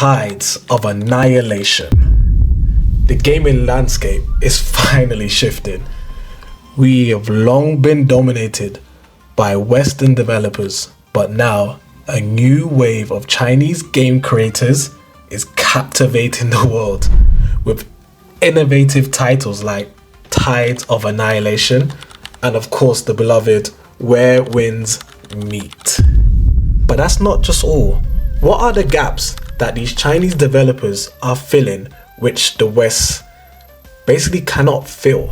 Tides of Annihilation. The gaming landscape is finally shifting. We have long been dominated by Western developers, but now a new wave of Chinese game creators is captivating the world with innovative titles like Tides of Annihilation and of course the beloved Wherewindsmeet. But that's not just all. What are the gaps that these Chinese developers are filling which the West basically cannot fill?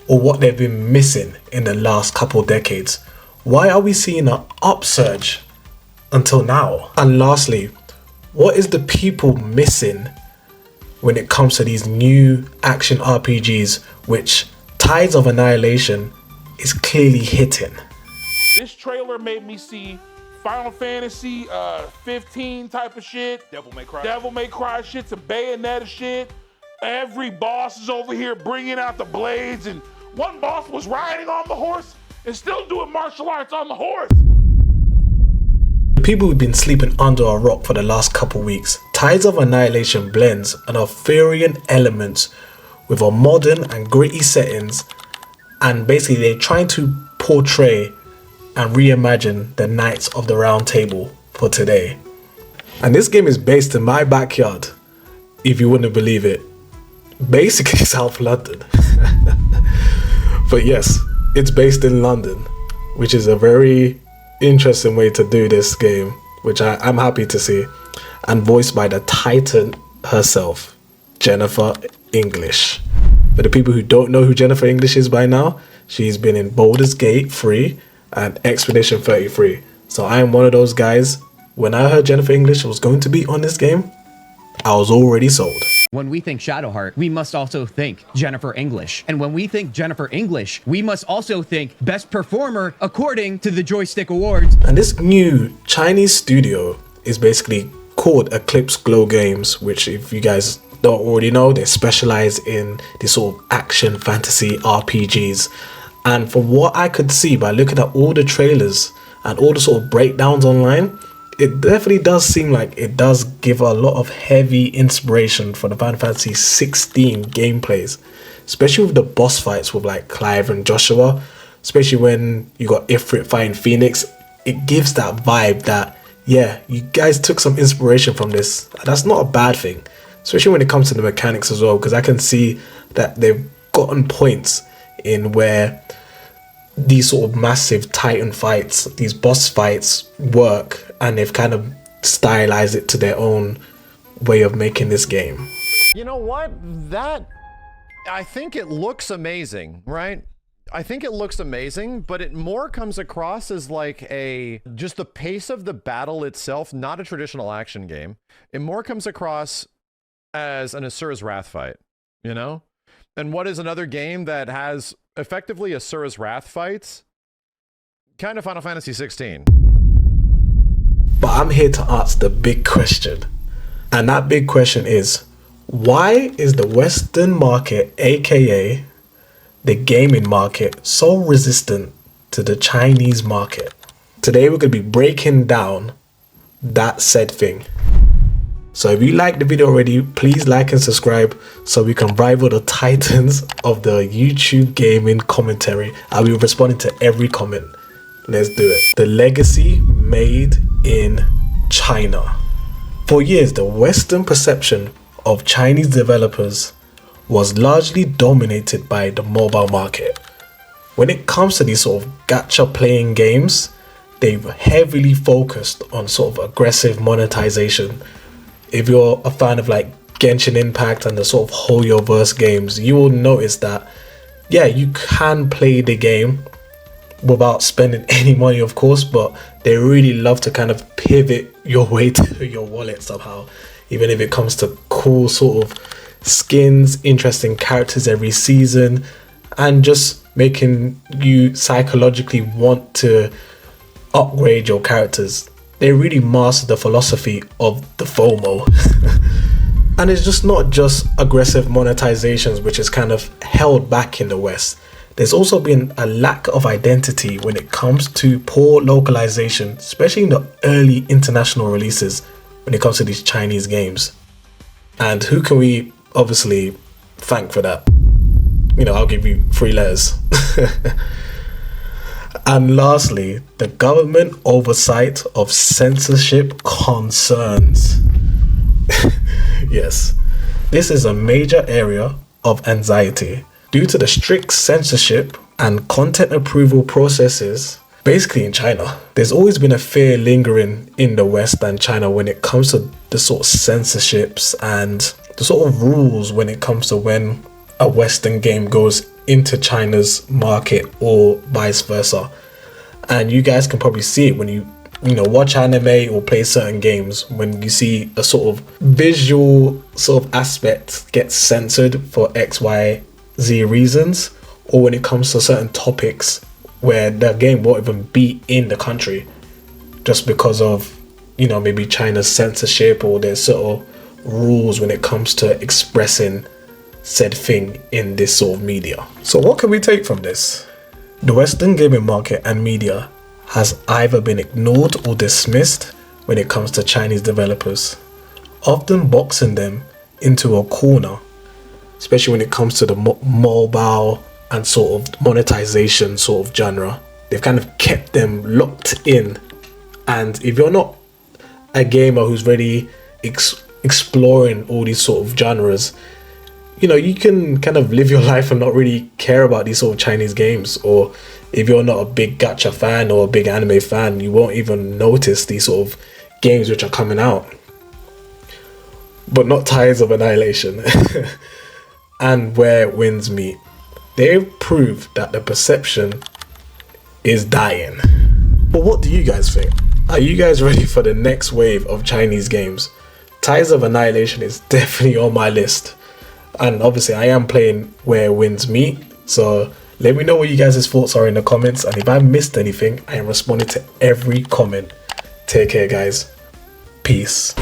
Or what they've been missing in the last couple decades? Why are we seeing an upsurge until now? And lastly, what is the people missing when it comes to these new action RPGs which Tides of Annihilation is clearly hitting? This trailer made me see Final Fantasy 15 type of shit. Devil May Cry shit, some Bayonetta shit. Every boss is over here bringing out the blades, and one boss was riding on the horse and still doing martial arts on the horse. The people who've been sleeping under a rock for the last couple weeks, Tides of Annihilation blends an Arthurian elements with a modern and gritty settings, and basically they're trying to portray and reimagine the Knights of the Round Table for today. And this game is based in my backyard, if you wouldn't believe it. Basically South London. But yes, it's based in London, which is a very interesting way to do this game, which I'm happy to see. And voiced by the Titan herself, Jennifer English. For the people who don't know who Jennifer English is by now, she's been in Baldur's Gate 3 and Expedition 33. So I am one of those guys. When I heard Jennifer English was going to be on this game, I was already sold. When we think Shadowheart, we must also think Jennifer English. And when we think Jennifer English, we must also think Best Performer according to the Joystick Awards. And this new Chinese studio is basically called Eclipse Glow Games, which if you guys don't already know, they specialize in these sort of action fantasy RPGs. And from what I could see by looking at all the trailers and all the sort of breakdowns online, it definitely does seem like it does give a lot of heavy inspiration for the Final Fantasy 16 gameplays, especially with the boss fights with like Clive and Joshua, especially when you got Ifrit fighting Phoenix. It gives that vibe that, yeah, you guys took some inspiration from this. That's not a bad thing, especially when it comes to the mechanics as well, because I can see that they've gotten points in where these sort of massive titan fights, these boss fights work, and they've kind of stylized it to their own way of making this game. You know what? I think it looks amazing, right? I think it looks amazing, but it more comes across as like just the pace of the battle itself, not a traditional action game. It more comes across as an Asura's Wrath fight, you know? And what is another game that has effectively Asura's Wrath fights? Kind of Final Fantasy 16. But I'm here to ask the big question. And that big question is, why is the Western market, aka the gaming market, so resistant to the Chinese market? Today we're going to be breaking down that said thing. So if you liked the video already, please like and subscribe so we can rival the titans of the YouTube gaming commentary. I'll be responding to every comment. Let's do it. The legacy made in China. For years, the Western perception of Chinese developers was largely dominated by the mobile market. When it comes to these sort of gacha playing games, they've heavily focused on sort of aggressive monetization. If you're a fan of like Genshin Impact and the sort of Hoyoverse games, you will notice that, yeah, you can play the game without spending any money, of course, but they really love to kind of pivot your way to your wallet somehow, even if it comes to cool sort of skins, interesting characters every season, and just making you psychologically want to upgrade your characters. They really master the philosophy of the FOMO. And it's just not just aggressive monetizations which is kind of held back in the West. There's also been a lack of identity when it comes to poor localization, especially in the early international releases. when it comes to these Chinese games. And who can we obviously thank for that? You know, I'll give you 3 letters. And lastly, the government oversight of censorship concerns. Yes, this is a major area of anxiety due to the strict censorship and content approval processes. Basically in China, there's always been a fear lingering in the West and China when it comes to the sort of censorships and the sort of rules when it comes to when a Western game goes into China's market or vice versa. And you guys can probably see it when you watch anime or play certain games, when you see a sort of visual sort of aspect get censored for XYZ reasons, or when it comes to certain topics where the game won't even be in the country just because of, maybe China's censorship or their sort of rules when it comes to expressing said thing in this sort of media. So what can we take from this? The Western gaming market and media has either been ignored or dismissed when it comes to Chinese developers, often boxing them into a corner, especially when it comes to the mobile and sort of monetization sort of genre. They've kind of kept them locked in, and if you're not a gamer who's really exploring all these sort of genres, you can kind of live your life and not really care about these sort of Chinese games. Or if you're not a big gacha fan or a big anime fan, you won't even notice these sort of games which are coming out. But not Tides of Annihilation and Where Winds Meet. They've proved that the perception is dying. But what do you guys think? Are you guys ready for the next wave of Chinese games? Tides of Annihilation is definitely on my list. And obviously I am playing Where Winds Meet. So let me know what you guys' thoughts are in the comments. And if I missed anything, I am responding to every comment. Take care, guys. Peace.